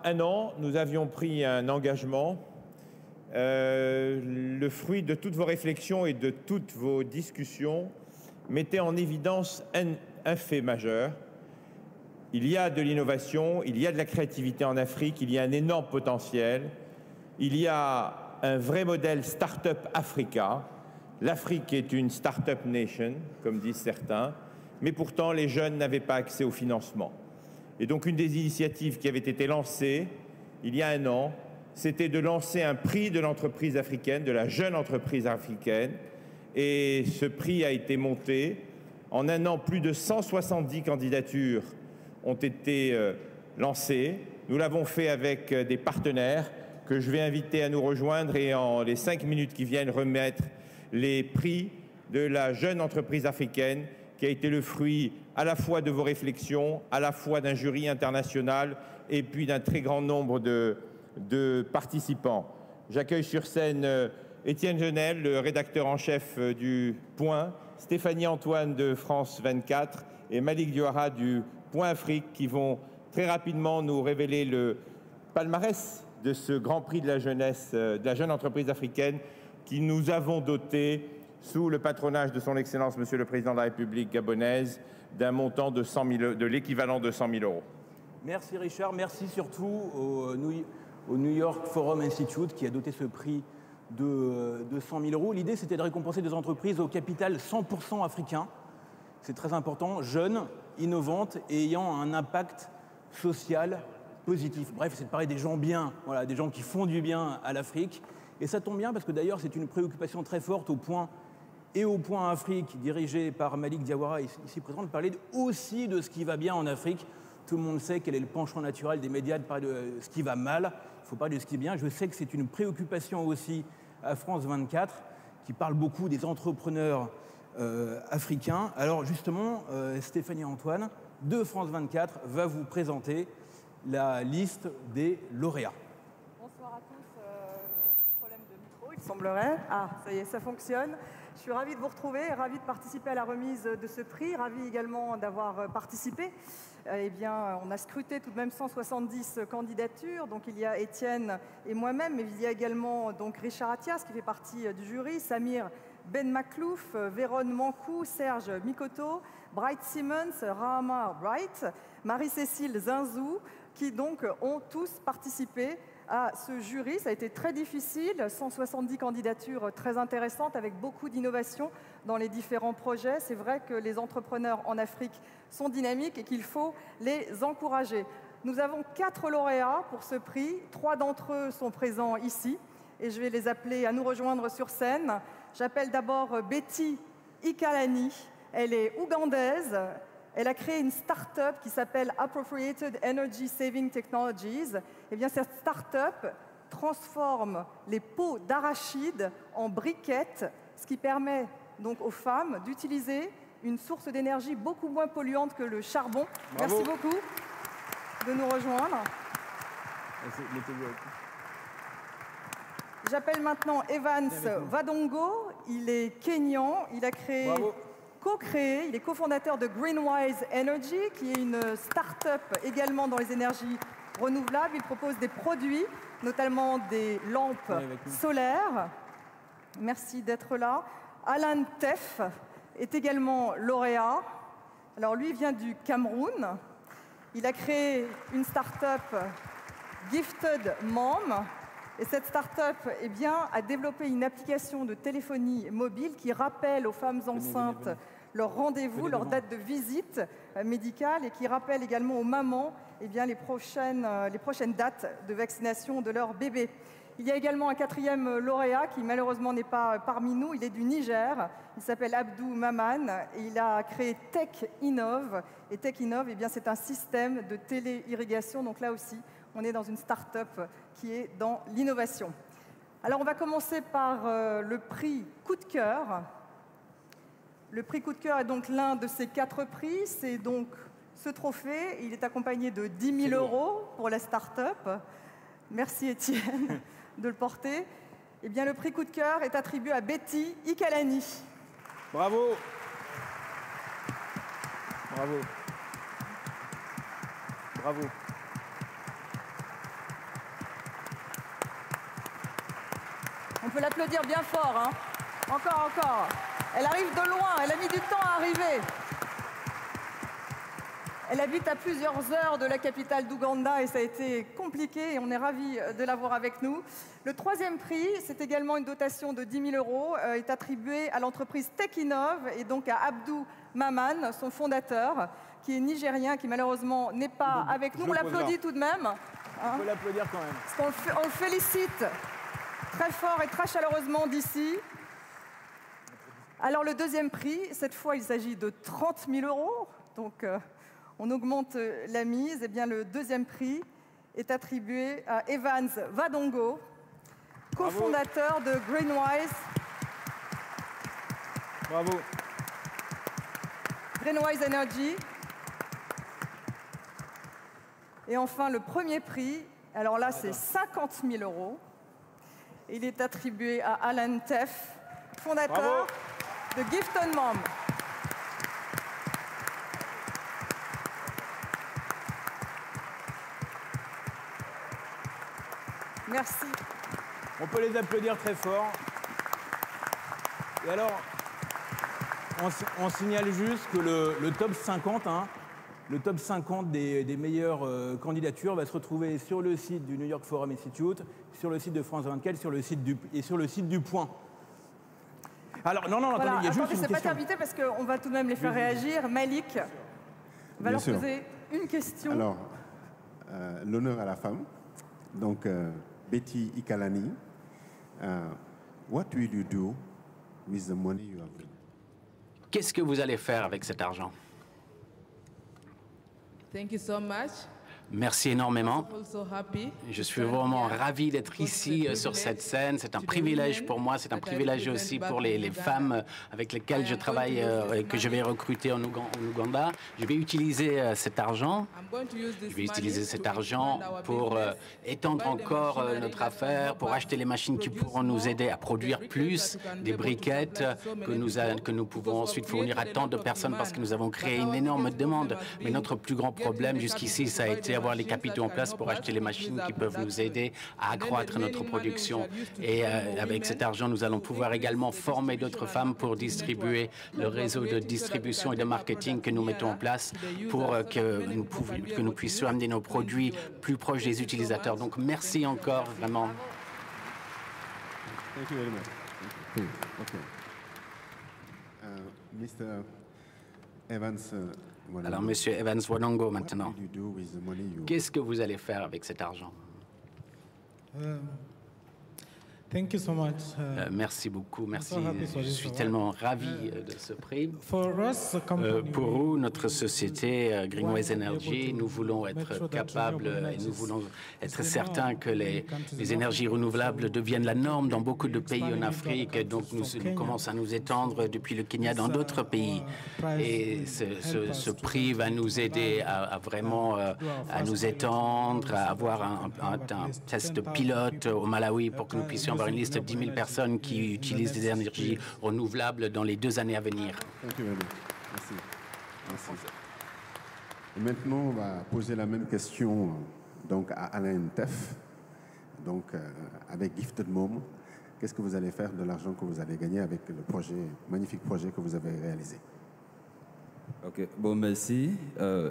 un an, nous avions pris un engagement, le fruit de toutes vos réflexions et de toutes vos discussions mettait en évidence un fait majeur. Il y a de l'innovation, il y a de la créativité en Afrique, il y a un énorme potentiel, il y a un vrai modèle Start-up Africa. L'Afrique est une Start-up Nation, comme disent certains, mais pourtant les jeunes n'avaient pas accès au financement. Et donc une des initiatives qui avait été lancée il y a un an, c'était de lancer un prix de l'entreprise africaine, de la jeune entreprise africaine. Et ce prix a été monté. En un an, plus de 170 candidatures ont été lancées. Nous l'avons fait avec des partenaires que je vais inviter à nous rejoindre et en les 5 minutes qui viennent remettre les prix de la jeune entreprise africaine qui a été le fruit à la fois de vos réflexions, à la fois d'un jury international et puis d'un très grand nombre de participants. J'accueille sur scène Étienne Genel, le rédacteur en chef du Point, Stéphanie Antoine de France 24 et Malik Diawara du Point Afrique qui vont très rapidement nous révéler le palmarès de ce Grand Prix de la jeunesse, de la jeune entreprise africaine qui nous avons doté sous le patronage de son Excellence Monsieur le Président de la République gabonaise d'un montant de l'équivalent de 100 000 euros. Merci Richard, merci surtout au New York Forum Institute qui a doté ce prix de 100 000 euros. L'idée, c'était de récompenser des entreprises au capital 100% africain. C'est très important, jeunes, innovantes et ayant un impact social positif. Bref, c'est de parler des gens bien, voilà, des gens qui font du bien à l'Afrique. Et ça tombe bien parce que d'ailleurs, c'est une préoccupation très forte au Point et au Point Afrique, dirigé par Malik Diawara, ici présent, de parler aussi de ce qui va bien en Afrique. Tout le monde sait quel est le penchant naturel des médias de parler de ce qui va mal. Il faut parler de ce qui est bien. Je sais que c'est une préoccupation aussi à France 24, qui parle beaucoup des entrepreneurs africains. Alors justement, Stéphanie Antoine, de France 24, va vous présenter la liste des lauréats. Bonsoir à tous. J'ai un petit problème de micro, il semblerait. Ah, ça y est, ça fonctionne. Je suis ravie de vous retrouver, ravie de participer à la remise de ce prix, ravie également d'avoir participé. Eh bien, on a scruté tout de même 170 candidatures. Donc, il y a Étienne et moi-même, mais il y a également donc Richard Attias qui fait partie du jury, Samir Ben Maklouf, Véronne Mankou, Serge Mikoto, Bright Simmons, Rahama Bright, Marie-Cécile Zinzou, qui donc ont tous participé à ce jury. Ça a été très difficile, 170 candidatures très intéressantes avec beaucoup d'innovation dans les différents projets. C'est vrai que les entrepreneurs en Afrique sont dynamiques et qu'il faut les encourager. Nous avons 4 lauréats pour ce prix. 3 d'entre eux sont présents ici et je vais les appeler à nous rejoindre sur scène. J'appelle d'abord Betty Ikalani. Elle est ougandaise. Elle a créé une start-up qui s'appelle Appropriated Energy Saving Technologies. Eh bien, cette start-up transforme les peaux d'arachide en briquettes, ce qui permet donc aux femmes d'utiliser une source d'énergie beaucoup moins polluante que le charbon. Bravo. Merci beaucoup de nous rejoindre. J'appelle maintenant Evans Vadongo. Il est kényan. Il a créé... Bravo. Co-créé, il est cofondateur de Greenwise Energy, qui est une start-up également dans les énergies renouvelables. Il propose des produits, notamment des lampes solaires. Merci d'être là. Alan Teff est également lauréat. Alors lui vient du Cameroun. Il a créé une start-up Gifted Mom. Et cette start-up eh bien, a développé une application de téléphonie mobile qui rappelle aux femmes enceintes leur rendez-vous, leur date de visite médicale et qui rappelle également aux mamans eh bien, les prochaines dates de vaccination de leur bébé. Il y a également un 4e lauréat qui malheureusement n'est pas parmi nous. Il est du Niger. Il s'appelle Abdou Maman et il a créé Tech Innov. Et Tech Innov, eh bien, c'est un système de télé-irrigation. Donc là aussi, on est dans une start-up qui est dans l'innovation. Alors, on va commencer par le prix Coup de cœur. Le prix Coup de cœur est donc l'un de ces 4 prix. C'est donc ce trophée. Il est accompagné de 10 000 € pour la start-up. Merci Étienne de le porter. Eh bien, le prix Coup de cœur est attribué à Betty Ikalani. Bravo. Bravo. Bravo. peut l'applaudir bien fort. Hein. Encore, encore. Elle arrive de loin, elle a mis du temps à arriver. Elle habite à plusieurs heures de la capitale d'Ouganda et ça a été compliqué et on est ravis de l'avoir avec nous. Le troisième prix, c'est également une dotation de 10 000 €, est attribué à l'entreprise Techinov et donc à Abdou Maman, son fondateur, qui est nigérien, qui malheureusement n'est pas avec nous. On l'applaudit tout de même. On peut l'applaudir quand même. On le félicite très fort et très chaleureusement d'ici. Alors le deuxième prix, cette fois il s'agit de 30 000 €, donc on augmente la mise. Eh bien, le deuxième prix est attribué à Evans Vadongo, cofondateur de Greenwise. Bravo. Greenwise Energy. Et enfin, le premier prix, alors là, c'est 50 000 €. Il est attribué à Alan Teff, fondateur de Gifted Mom. Merci. On peut les applaudir très fort. Et alors, on signale juste que le top 50, hein, le top 50 des meilleures candidatures va se retrouver sur le site du New York Forum Institute, sur le site de France 24 et sur le site du Point. Alors, non, voilà, attendez, il y a juste une c'est pas question. terminé parce qu'on va tout de même les faire réagir. Malik va leur poser une question. Alors, l'honneur à la femme. Donc, Betty Ikalani, what will you do with the money you have won? Qu'est-ce que vous allez faire avec cet argent? Thank you so much. Merci énormément. Also happy. Je suis vraiment ravi d'être ici sur cette scène. C'est un privilège pour moi, c'est un privilège aussi pour les femmes avec lesquelles je travaille et que je vais recruter en Ouganda. Je vais utiliser cet argent. Je vais utiliser cet argent pour étendre encore notre affaire, pour acheter les machines qui pourront nous aider à produire plus des briquettes que nous pouvons ensuite fournir à tant de personnes parce que nous avons créé une énorme demande. Mais notre plus grand problème jusqu'ici, ça a été avoir les capitaux en place pour acheter les machines qui peuvent nous aider à accroître notre production. Et avec cet argent, nous allons pouvoir également former d'autres femmes pour distribuer le réseau de distribution et de marketing que nous mettons en place pour que nous puissions amener nos produits plus proches des utilisateurs. Donc merci encore, vraiment. Thank you very much. Okay. Mr. Evans, Alors, Monsieur Evans Wadongo, maintenant. what will you do with the money you Qu'est-ce que vous allez faire avec cet argent? Thank you so much. Merci beaucoup, merci. happy for Je this suis award. tellement ravi de ce prix. For us, the company, Pour nous, notre société Greenwise Energy, nous voulons être capables et nous voulons être certains que les énergies renouvelables deviennent la norme dans beaucoup de pays en Afrique. Donc nous commençons à nous étendre depuis le Kenya dans d'autres pays. Et ce prix va nous aider à vraiment à nous étendre, à avoir un test pilote au Malawi pour que nous puissions avoir une liste de 10 000 personnes qui utilisent des énergies renouvelables dans les 2 années à venir. Thank you very much. Merci. Merci. Et maintenant, on va poser la même question donc, à Alain Teff, donc, avec Gifted Mom. Qu'est-ce que vous allez faire de l'argent que vous allez gagner avec le magnifique projet que vous avez réalisé? Ok, bon, merci.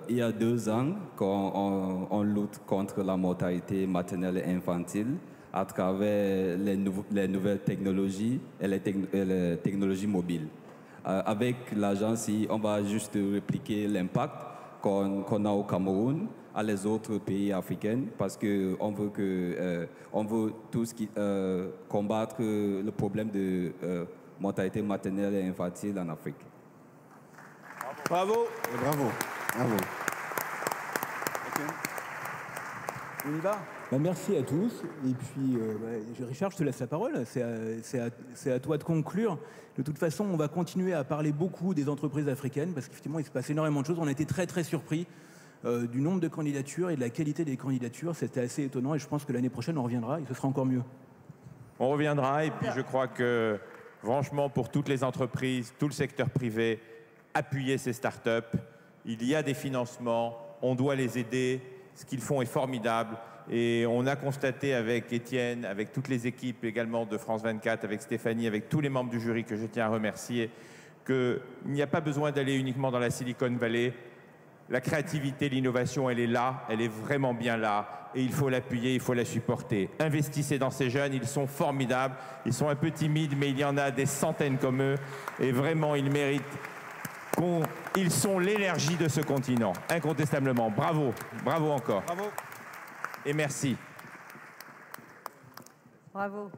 Il y a 2 ans, quand on lutte contre la mortalité maternelle et infantile à travers les nouvelles technologies et les technologies mobiles. Avec l'agence, on va juste répliquer l'impact qu'on a au Cameroun, à les autres pays africains, parce qu'on veut on veut tous combattre le problème de mortalité maternelle et infantile en Afrique. Bravo. Et bravo. Bravo. On y va. Merci à tous. Et puis, Richard, je te laisse la parole. C'est à toi de conclure. De toute façon, on va continuer à parler beaucoup des entreprises africaines parce qu'effectivement, il se passe énormément de choses. On a été très, très surpris du nombre de candidatures et de la qualité des candidatures. C'était assez étonnant et je pense que l'année prochaine, on reviendra et ce sera encore mieux. On reviendra et puis je crois que, franchement, pour toutes les entreprises, tout le secteur privé, appuyer ces startups. Il y a des financements, on doit les aider. Ce qu'ils font est formidable. Et on a constaté avec Étienne, avec toutes les équipes également de France 24, avec Stéphanie, avec tous les membres du jury que je tiens à remercier, qu'il n'y a pas besoin d'aller uniquement dans la Silicon Valley. La créativité, l'innovation, elle est là, elle est vraiment bien là. Et il faut l'appuyer, il faut la supporter. Investissez dans ces jeunes, ils sont formidables. Ils sont un peu timides, mais il y en a des centaines comme eux. Et vraiment, ils méritent ils sont l'énergie de ce continent, incontestablement. Bravo, bravo encore. Bravo. Et merci. Bravo.